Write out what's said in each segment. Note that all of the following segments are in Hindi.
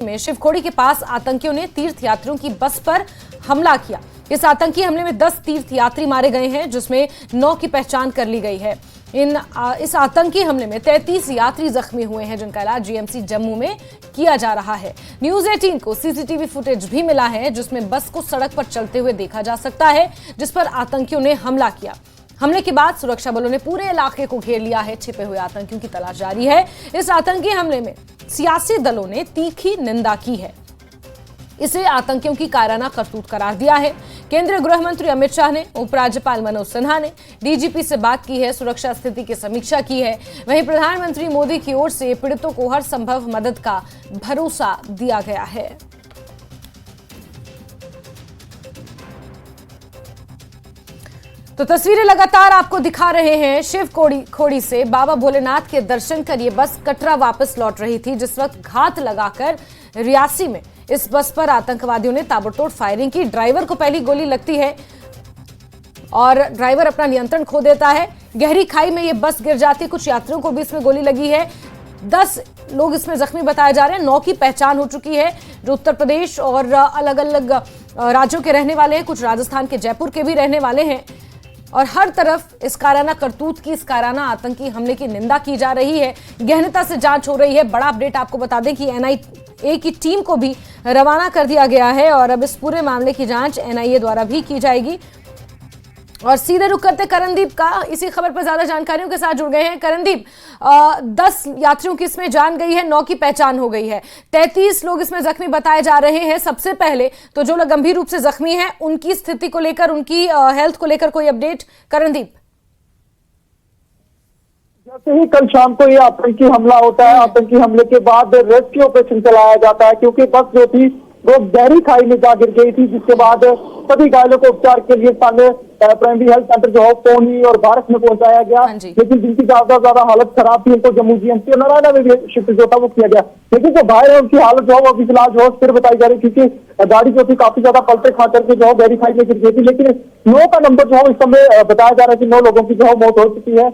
में शिवखोड़ी के पास आतंकियों ने तीर्थयात्रियों की बस पर हमला किया। इस आतंकी हमले में 10 तीर्थयात्री मारे गए हैं, जिसमें 9 की पहचान कर ली गई है। इस आतंकी हमले में 33 यात्री जख्मी हुए हैं, जिनका इलाज जीएमसी जम्मू में किया जा रहा है। न्यूज 18 को सीसीटीवी फुटेज भी मिला है, जिसमें बस को सड़क पर चलते हुए देखा जा सकता है, जिस पर आतंकियों ने हमला किया। हमले के बाद सुरक्षा बलों ने पूरे इलाके को घेर लिया है। छिपे हुए आतंकियों की तलाश जारी है। इस आतंकी हमले में सियासी दलों ने तीखी निंदा की है। इसे आतंकियों की कायराना करतूत करार दिया है। केंद्रीय गृह मंत्री अमित शाह ने, उपराज्यपाल मनोज सिन्हा ने डीजीपी से बात की है, सुरक्षा स्थिति की समीक्षा की है। वहीं प्रधानमंत्री मोदी की ओर से पीड़ितों को हर संभव मदद का भरोसा दिया गया है। तो तस्वीरें लगातार आपको दिखा रहे हैं। शिवखोड़ी से बाबा भोलेनाथ के दर्शन कर ये बस कटरा वापस लौट रही थी, जिस वक्त घात लगाकर रियासी में इस बस पर आतंकवादियों ने ताबड़तोड़ फायरिंग की। ड्राइवर को पहली गोली लगती है और ड्राइवर अपना नियंत्रण खो देता है। गहरी खाई में ये बस गिर जाती है। कुछ यात्रियों को भी इसमें गोली लगी है। 10 लोग इसमें जख्मी बताए जा रहे हैं। 9 की पहचान हो चुकी है, जो उत्तर प्रदेश और अलग अलग राज्यों के रहने वाले हैं। कुछ राजस्थान के जयपुर के भी रहने वाले हैं। और हर तरफ इस कायराना करतूत की, इस कायराना आतंकी हमले की निंदा की जा रही है। गहनता से जांच हो रही है। बड़ा अपडेट आपको बता दें कि एनआईए की टीम को भी रवाना कर दिया गया है और अब इस पूरे मामले की जांच एनआईए द्वारा भी की जाएगी। और सीधे रुक करते करणदीप का इसी खबर पर ज्यादा जानकारियों के साथ जुड़ गए हैं। करणदीप, 10 यात्रियों की इसमें जान गई है, 9 की पहचान हो गई है, 33 लोग इसमें जख्मी बताए जा रहे हैं। सबसे पहले तो जो लोग गंभीर रूप से जख्मी हैं, उनकी स्थिति को लेकर, उनकी हेल्थ को लेकर कोई अपडेट? करणदीप, जैसे ही कल शाम को ये आतंकी हमला होता है, आतंकी हमले के बाद रेस्क्यू ऑपरेशन चलाया जाता है, क्योंकि बस जो थी वो गहरी खाई में जा गिर गई थी, जिसके बाद सभी घायलों को उपचार के लिए सामने प्राइमरी हेल्थ सेंटर जो है पौनी और भारत में पहुंचाया गया। लेकिन जिनकी ज्यादा हालत खराब थी, उनको जम्मू जीएमसी और नारायणा में भी शिफ्ट जो था वो किया गया। लेकिन जो घायल है उनकी हालत जो है वो अभी फिलहाल जो है फिर बताई जा रही, क्योंकि गाड़ी जो थी काफी ज्यादा पलटे खा करके जो है गहरी खाई में गिर गई थी। लेकिन 9 का नंबर जो है इस समय बताया जा रहा है कि 9 लोगों की जो है मौत हो चुकी है।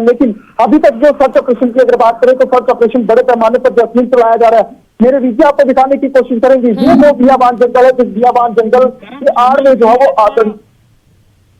लेकिन अभी तक जो सर्च ऑपरेशन की अगर बात करें तो सर्च ऑपरेशन बड़े पैमाने पर जस्मिन चलाया जा रहा है। मेरे वीडियो आपको दिखाने की कोशिश करेंगे। ये वो बियाबान जंगल है, जिस बियाबान जंगल के आड़ में जो है वो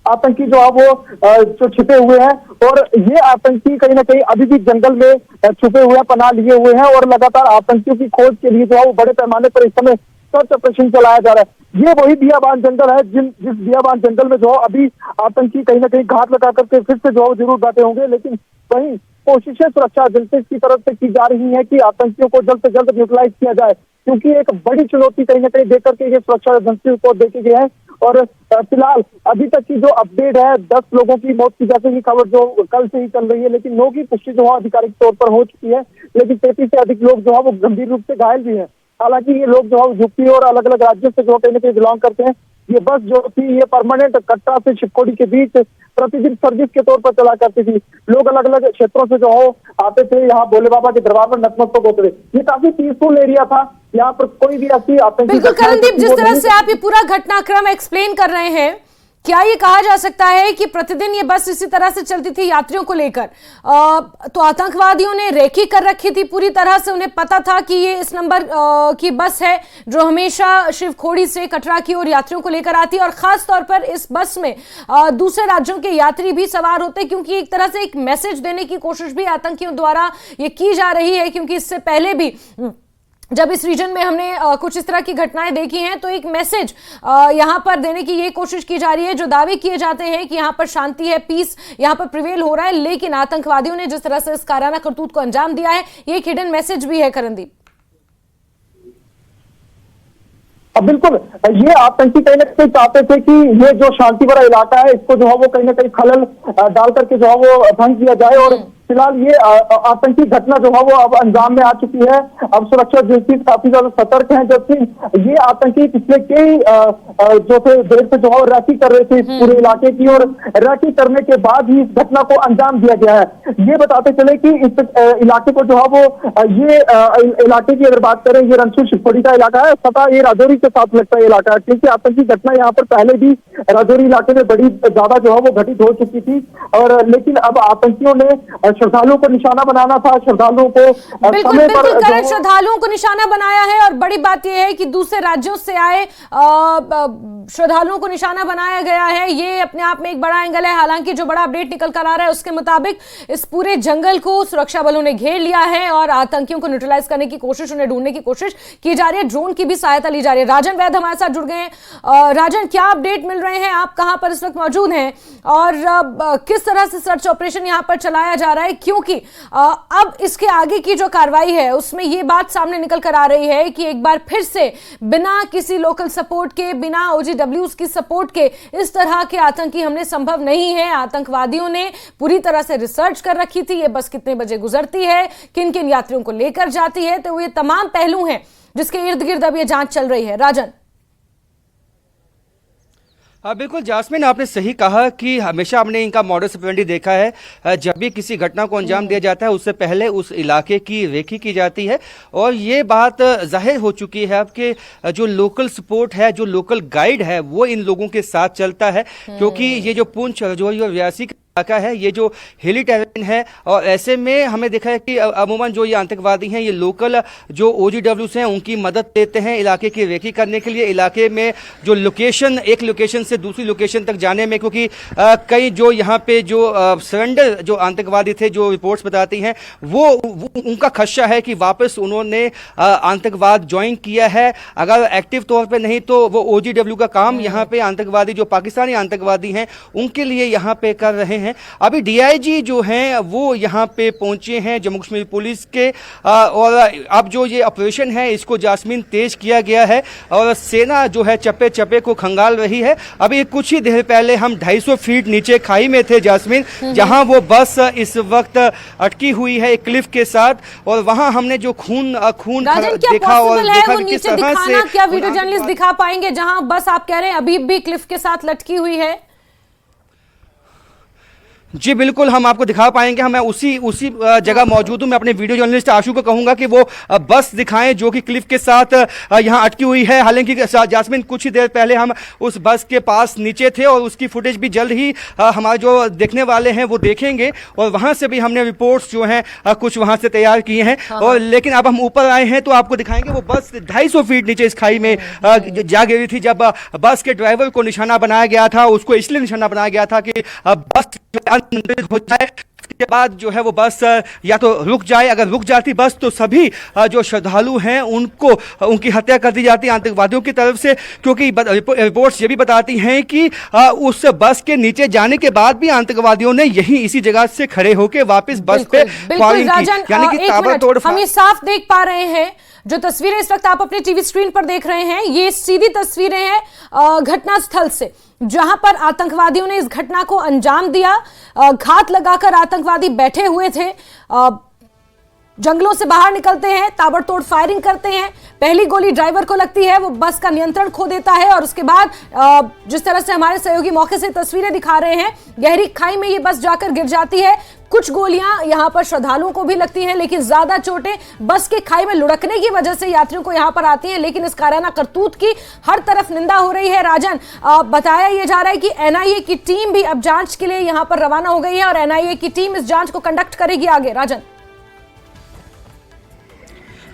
आतंकी जो है वो जो छिपे हुए हैं, और ये आतंकी कहीं ना कहीं अभी भी जंगल में छुपे हुए हैं, पनाह लिए हुए हैं, और लगातार आतंकियों की खोज के लिए जो है वो बड़े पैमाने पर इस समय सर्च ऑपरेशन चलाया जा रहा है। ये वही बियाबान जंगल है जिस बियाबान जंगल में जो अभी आतंकी कहीं ना कहीं घात लगा करके फिर से जो जरूर बैठे होंगे। लेकिन वहीं कोशिशें सुरक्षा एजेंसी की तरफ से की जा रही है कि आतंकियों को जल्द से जल्द न्यूट्रलाइज किया जाए, क्योंकि एक बड़ी चुनौती कहीं ना कहीं देकर के ये सुरक्षा एजेंसी को देखे गए हैं। और फिलहाल अभी तक की जो अपडेट है, 10 लोगों की मौत की जैसे की खबर जो कल से ही चल रही है, लेकिन 9 की पुष्टि जो है आधिकारिक तौर पर हो चुकी है। लेकिन 33 से अधिक लोग जो है वो गंभीर रूप से घायल भी हैं। हालांकि ये लोग जो है यूपी और अलग अलग राज्यों से जो कहीं ना कहीं बिलोंग करते हैं। ये बस जो थी ये परमानेंट कटरा से शिवखोड़ी के बीच प्रतिदिन सर्विस के तौर पर चला करती थी। लोग अलग अलग क्षेत्रों से जो हो आते थे, यहाँ भोले बाबा के दरबार पर नतमस्तक होते थे। ये काफी पीसफुल एरिया था, यहाँ पर कोई भी ऐसी आतंकी। बिल्कुल करणदीप, जिस तरह से आप ये पूरा घटनाक्रम एक्सप्लेन कर रहे हैं, क्या ये कहा जा सकता है कि प्रतिदिन ये बस इसी तरह से चलती थी यात्रियों को लेकर? तो आतंकवादियों ने रेकी कर रखी थी पूरी तरह से, उन्हें पता था कि ये इस नंबर की बस है जो हमेशा शिवखोड़ी से कटरा की ओर यात्रियों को लेकर आती है, और खास तौर पर इस बस में दूसरे राज्यों के यात्री भी सवार होते हैं, क्योंकि एक तरह से एक मैसेज देने की कोशिश भी आतंकियों द्वारा ये की जा रही है। क्योंकि इससे पहले भी जब इस रीजन में हमने कुछ इस तरह की घटनाएं देखी हैं, तो एक मैसेज यहां पर देने की ये कोशिश की जा रही है। जो दावे किए जाते हैं कि यहां पर शांति है, पीस यहां पर प्रिवेल हो रहा है, लेकिन आतंकवादियों ने जिस तरह से इस कायराना करतूत को अंजाम दिया है, ये एक हिडन मैसेज भी है। करणदीप, बिल्कुल, ये आतंकी कहीं ना कहीं चाहते थे कि ये जो शांति भरा इलाका है, इसको जो है वो कहीं ना कहीं खलल डाल करके जो है वो भंग किया जाए। और फिलहाल ये आतंकी घटना जो है वो अब अंजाम में आ चुकी है। अब सुरक्षा एजेंसी काफी ज्यादा सतर्क हैं, जबकि ये आतंकी पिछले कई जो थे देर से जो है रैकी कर रहे थे इस पूरे इलाके की, और रैकी करने के बाद ही इस घटना को अंजाम दिया गया है। ये बताते चले कि इस इलाके को जो है वो ये इलाके की अगर बात करें, ये रणछोड़ शिवखोड़ी का इलाका है, तथा ये राजौरी के साथ लगता है इलाका है, क्योंकि आतंकी घटना यहाँ पर पहले भी राजौरी इलाके में बड़ी ज्यादा जो है वो घटित हो चुकी थी। और लेकिन अब आतंकियों ने श्रद्धालुओं को निशाना बनाना था, श्रद्धालुओं को बिल्कुल समय बिल्कुल पर करण, श्रद्धालुओं को निशाना बनाया है और बड़ी बात यह है कि दूसरे राज्यों से आए श्रद्धालुओं को निशाना बनाया गया है। ये अपने आप में एक बड़ा एंगल है। हालांकि जो बड़ा अपडेट निकल कर आ रहा है उसके मुताबिक इस पूरे जंगल को सुरक्षा बलों ने घेर लिया है और आतंकियों को न्यूट्रलाइज करने की कोशिश, उन्हें ढूंढने की कोशिश की जा रही है। ड्रोन की भी सहायता ली जा रही है। राजन वैद हमारे साथ जुड़ गए हैं। राजन, क्या अपडेट मिल रहे हैं? आप कहां पर इस वक्त मौजूद हैं और किस तरह से सर्च ऑपरेशन यहां पर चलाया जा रहा है? क्योंकि अब इसके आगे की जो कार्रवाई है उसमें यह बात सामने निकल कर आ रही है कि एक बार फिर से बिना किसी लोकल सपोर्ट के, बिना OGWs की सपोर्ट के इस तरह के आतंकी हमले संभव नहीं है। आतंकवादियों ने पूरी तरह से रिसर्च कर रखी थी, ये बस कितने बजे गुजरती है, किन किन यात्रियों को लेकर जाती है, तो ये तमाम पहलू हैं जिसके इर्द गिर्द अब ये जांच चल रही है। राजन। हाँ बिल्कुल जास्मिन, आपने सही कहा कि हमेशा हमने इनका मॉडस ऑपरेंडी देखा है। जब भी किसी घटना को अंजाम दिया जाता है उससे पहले उस इलाके की रेकी की जाती है और ये बात जाहिर हो चुकी है अब कि जो लोकल सपोर्ट है, जो लोकल गाइड है, वो इन लोगों के साथ चलता है। क्योंकि ये जो पुंछ, राजौरी और रियासी इलाका है, ये जो हिली टेरेन है और ऐसे में हमें देखा है कि अमूमन जो ये आतंकवादी हैं, ये लोकल जो OGWs हैं उनकी मदद लेते हैं इलाके की रेकी करने के लिए। इलाके में जो लोकेशन, एक लोकेशन से दूसरी लोकेशन तक जाने में, क्योंकि कई जो यहाँ पे जो सरेंडर जो आतंकवादी थे, जो रिपोर्ट्स बताती हैं, वो उनका खदशा है कि वापस उन्होंने आतंकवाद ज्वाइन किया है। अगर एक्टिव तौर पर नहीं तो वो OGW का काम यहाँ पे आतंकवादी, जो पाकिस्तानी आतंकवादी हैं, उनके लिए यहाँ पे कर रहे हैं। अभी DIG जो हैं वो यहाँ पे पहुंचे हैं जम्मू कश्मीर पुलिस के और अब जो ये ऑपरेशन है इसको जास्मिन तेज किया गया है और सेना जो है चप्पे चप्पे को खंगाल रही है। अभी कुछ ही देर पहले हम 250 फीट नीचे खाई में थे जास्मिन, जहां वो बस इस वक्त अटकी हुई है एक क्लिफ के साथ और वहां हमने जो खून देखा और देखा कि किस तरह से, क्या वीडियो जर्नलिस्ट दिखा पाएंगे जहां बस आप कह रहे हैं अभी भी क्लिफ के साथ लटकी हुई है? जी बिल्कुल, हम आपको दिखा पाएंगे। मैं उसी जगह मौजूद हूं। मैं अपने वीडियो जर्नलिस्ट आशु को कहूंगा कि वो बस दिखाएं जो कि क्लिफ के साथ यहां अटकी हुई है। हालांकि जास्मिन, कुछ ही देर पहले हम उस बस के पास नीचे थे और उसकी फुटेज भी जल्द ही हमारे जो देखने वाले हैं वो देखेंगे और वहां से भी हमने रिपोर्ट्स जो हैं कुछ वहां से तैयार किए हैं। और लेकिन अब हम ऊपर आए हैं तो आपको दिखाएंगे वो बस 250 फीट नीचे इस खाई में जा गिरी थी। जब बस के ड्राइवर को निशाना बनाया गया था, उसको इसलिए निशाना बनाया गया था कि बस हो जाए, उसके बाद जो है वो बस या तो रुक जाए। अगर रुक जाती बस तो सभी जो श्रद्धालु हैं उनकी हत्या कर दी जाती आतंकवादियों की तरफ से। क्योंकि रिपोर्ट्स ये भी बताती हैं कि उस बस के नीचे जाने के बाद भी आतंकवादियों ने यही इसी जगह से खड़े होकर वापस बस पे फायरिंग की, यानी कि ताबड़तोड़। हम ये साफ देख पा रहे हैं, जो तस्वीरें इस वक्त आप अपने टीवी स्क्रीन पर देख रहे हैं, ये सीधी तस्वीरें हैं घटना स्थल से, जहां पर आतंकवादियों ने इस घटना को अंजाम दिया। घात लगाकर आतंकवादी बैठे हुए थे, जंगलों से बाहर निकलते हैं, ताबड़तोड़ फायरिंग करते हैं। पहली गोली ड्राइवर को लगती है, वो बस का नियंत्रण खो देता है और उसके बाद जिस तरह से हमारे सहयोगी मौके से तस्वीरें दिखा रहे हैं, गहरी खाई में ये बस जाकर गिर जाती है। कुछ गोलियां यहां पर श्रद्धालुओं को भी लगती हैं, लेकिन ज्यादा चोटें बस के खाई में लुढ़कने की वजह से यात्रियों को यहां पर आती हैं। लेकिन इस काराना करतूत की हर तरफ निंदा हो रही है। राजन, बताया यह जा रहा है कि NIA की टीम भी अब जांच के लिए यहां पर रवाना हो गई है और NIA की टीम इस जांच को कंडक्ट करेगी आगे। राजन।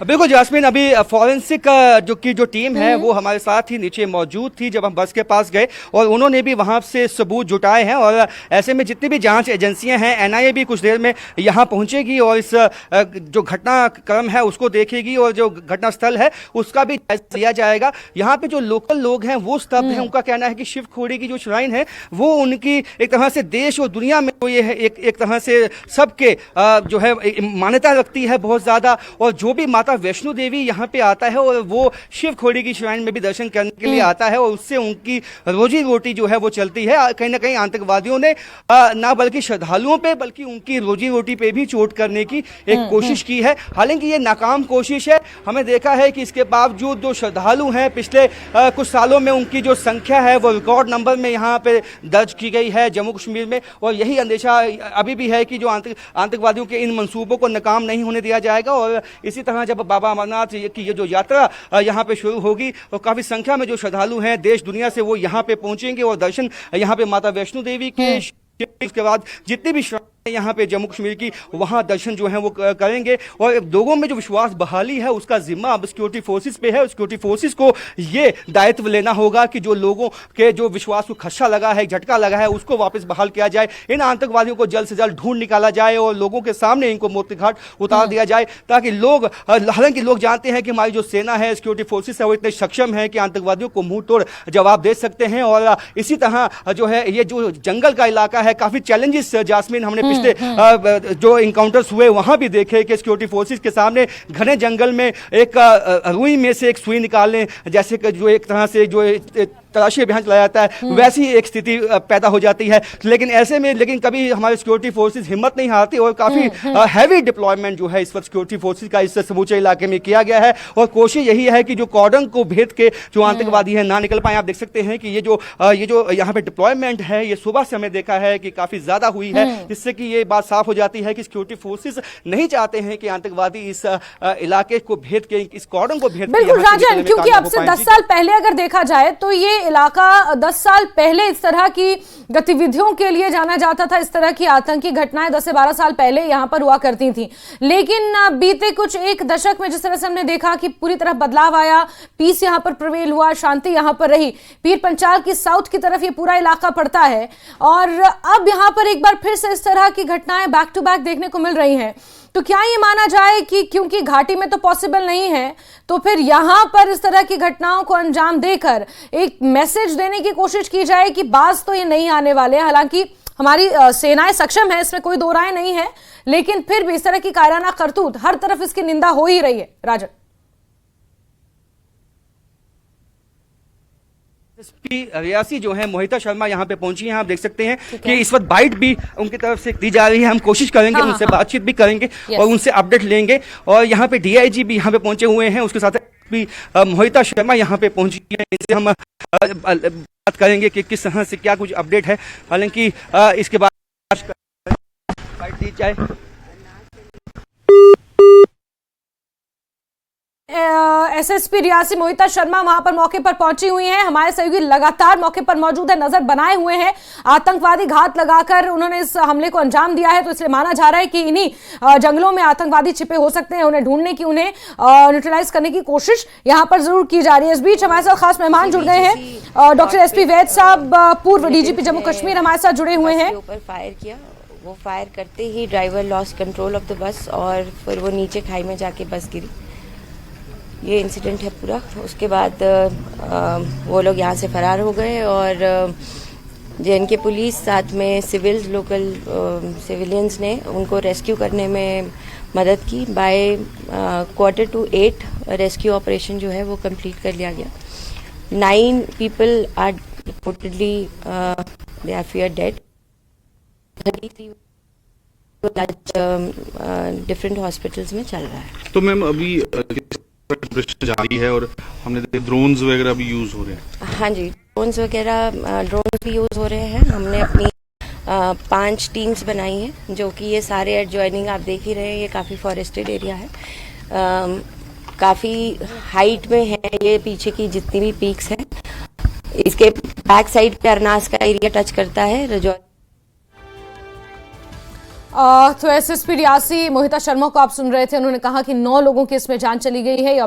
बिल्कुल जास्मिन, अभी फॉरेंसिक जो टीम है वो हमारे साथ ही नीचे मौजूद थी जब हम बस के पास गए और उन्होंने भी वहां से सबूत जुटाए हैं और ऐसे में जितनी भी जांच एजेंसियां हैं, NIA भी कुछ देर में यहां पहुंचेगी और इस जो घटनाक्रम है उसको देखेगी और जो घटना स्थल है उसका भी जायजा लिया जाएगा। यहाँ पे जो लोकल लोग हैं वो स्तब्ध हैं। उनका कहना है कि शिव खोड़ी की जो श्राइन है वो उनकी एक तरह से देश और दुनिया में तो ये है एक तरह से सबके जो है मान्यता रखती है बहुत ज्यादा। और जो भी माता वैष्णो देवी यहाँ पे आता है और वो शिव खोड़ी की श्राइन में भी दर्शन करने के लिए आता है और उससे उनकी रोजी रोटी जो है वो चलती है। कहीं ना कहीं आतंकवादियों ने ना बल्कि श्रद्धालुओं पे बल्कि उनकी रोजी रोटी पे भी चोट करने की एक कोशिश की है। हालांकि ये नाकाम कोशिश है। हमें देखा है कि इसके बावजूद जो श्रद्धालु हैं पिछले कुछ सालों में उनकी जो संख्या है वो रिकॉर्ड नंबर में यहाँ पे दर्ज की गई है जम्मू कश्मीर में। और यही अंदेशा अभी भी है कि जो आतंकवादियों के इन मंसूबों को नाकाम नहीं होने दिया जाएगा। और इसी तरह जब बाबा अमरनाथ की ये जो यात्रा यहाँ पे शुरू होगी और काफी संख्या में जो श्रद्धालु हैं देश दुनिया से वो यहाँ पे पहुंचेंगे और दर्शन यहाँ पे माता वैष्णो देवी के, उसके बाद जितने भी यहाँ पे जम्मू कश्मीर की, वहाँ दर्शन जो है वो करेंगे। और लोगों में जो विश्वास बहाली है उसका जिम्मा अब सिक्योरिटी फोर्सेस पे है। सिक्योरिटी फोर्सेस को ये दायित्व लेना होगा कि जो लोगों के जो विश्वास को खदशा लगा है, झटका लगा है, उसको वापस बहाल किया जाए। इन आतंकवादियों को जल्द से जल्द ढूंढ निकाला जाए और लोगों के सामने इनको मौत के घाट उतार दिया जाए, ताकि लोग, हालांकि लोग जानते हैं कि हमारी जो सेना है, सिक्योरिटी फोर्सेस है, वो इतने सक्षम है कि आतंकवादियों को मुंह तोड़ जवाब दे सकते हैं। और इसी तरह जो है ये जो जंगल का इलाका है, काफी चैलेंजेस जास्मीन हमने पिछले जो इनकाउंटर्स हुए वहां भी देखे कि सिक्योरिटी फोर्सेस के सामने घने जंगल में एक रुई में से एक सुई निकालने जैसे कि जो एक तरह से जो तलाशी अभियान चलाया जाता है, वैसी एक स्थिति पैदा हो जाती है। लेकिन कभी हमारे सिक्योरिटी फोर्सेस हिम्मत नहीं हारती और काफी हैवी डिप्लॉयमेंट जो है इस वक्त सिक्योरिटी फोर्सेस का इस समूचे इलाके में किया गया है। और कोशिश यही है कि जो कॉर्डन को भेद के जो आतंकवादी है ना निकल पाए। आप देख सकते हैं कि ये जो यहाँ पे डिप्लॉयमेंट है, ये सुबह से हमें देखा है कि काफी ज्यादा हुई है, जिससे कि ये बात साफ हो जाती है कि सिक्योरिटी फोर्सेस नहीं चाहते हैं कि आतंकवादी इस इलाके को भेद के, इस कॉर्डन को भेद के। बिल्कुल राजन, क्योंकि अब से 10 साल पहले अगर देखा जाए तो ये इलाका 10 साल पहले इस तरह की गतिविधियों के लिए जाना जाता था। इस तरह की आतंकी घटनाएं 10 से 12 साल पहले यहां पर हुआ करती थी। लेकिन बीते कुछ एक दशक में जिस तरह से हमने देखा कि पूरी तरह बदलाव आया, पीस यहां पर प्रिवेल हुआ, शांति यहां पर रही। पीर पंचाल की साउथ की तरफ ये पूरा इलाका पड़ता है और अब यहां पर एक बार फिर से इस तरह की घटनाएं बैक टू बैक देखने को मिल रही हैं। तो क्या ये माना जाए कि क्योंकि घाटी में तो पॉसिबल नहीं है, तो फिर यहां पर इस तरह की घटनाओं को अंजाम देकर एक मैसेज देने की कोशिश की जाए कि बाज तो ये नहीं आने वाले। हालांकि हमारी सेनाएं सक्षम है, इसमें कोई दो राय नहीं है, लेकिन फिर भी इस तरह की कायराना करतूत हर तरफ इसकी निंदा हो ही रही है। राजन, एसपी रियासी जो है मोहिता शर्मा यहाँ पे पहुंची हैं। आप देख सकते हैं कि इस वक्त बाइट भी उनकी तरफ से दी जा रही है। हम कोशिश करेंगे उनसे बातचीत भी करेंगे और उनसे अपडेट लेंगे। और यहाँ पे डीआईजी भी यहाँ पे पहुंचे हुए हैं, उसके साथ भी मोहिता शर्मा यहाँ पे पहुंची है। इनसे हम बात करेंगे कि किस तरह से क्या कुछ अपडेट है। हालांकि इसके बाद बाइट दी जाए। एसएसपी रियासी मोहिता शर्मा वहां पर मौके पर पहुंची हुई हैं। हमारे सहयोगी लगातार मौके पर मौजूद है, नजर बनाए हुए हैं। आतंकवादी घात लगाकर उन्होंने इस हमले को अंजाम दिया है, तो इसलिए माना जा रहा है कि इन्हीं जंगलों में आतंकवादी छिपे हो सकते हैं। उन्हें ढूंढने की, उन्हें न्यूट्रलाइज करने की कोशिश यहां पर जरूर की जा रही है। इस बीच हमारे साथ खास मेहमान जुड़ गए हैं। डॉक्टर एसपी वैद साहब, पूर्व डीजीपी जम्मू कश्मीर, हमारे साथ जुड़े हुए हैं। ऊपर फायर किया, वो फायर करते ही driver loss control of the bus और फिर वो नीचे खाई में जाके बस गिरी। ये इंसिडेंट है पूरा। उसके बाद वो लोग यहाँ से फरार हो गए और जेएनके पुलिस साथ में लोकल सिविलियंस ने उनको रेस्क्यू करने में मदद की। बाय 7:45 रेस्क्यू ऑपरेशन जो है वो कंप्लीट कर लिया गया। 9 people are reportedly they are fear dead. 33 different hospitals में चल रहा है। तो मैम अभी जारी है और हमने देखे ड्रोन्स वगैरह भी यूज हो रहे हैं। हाँ जी, ड्रोन्स भी यूज हो रहे हैं। हमने अपनी 5 टीम्स बनाई हैं, जो कि ये सारे एडजॉइनिंग आप देख ही रहे हैं। ये काफ़ी फॉरेस्टेड एरिया है, काफ़ी हाइट में है। ये पीछे की जितनी भी पीक्स हैं, इसके बैक साइड पे अरनास का एरिया टच करता है। रजौरी तो एसएसपी रियासी मोहिता शर्मा को आप सुन रहे थे। उन्होंने कहा कि 9 लोगों की इसमें जान चली गई है। ये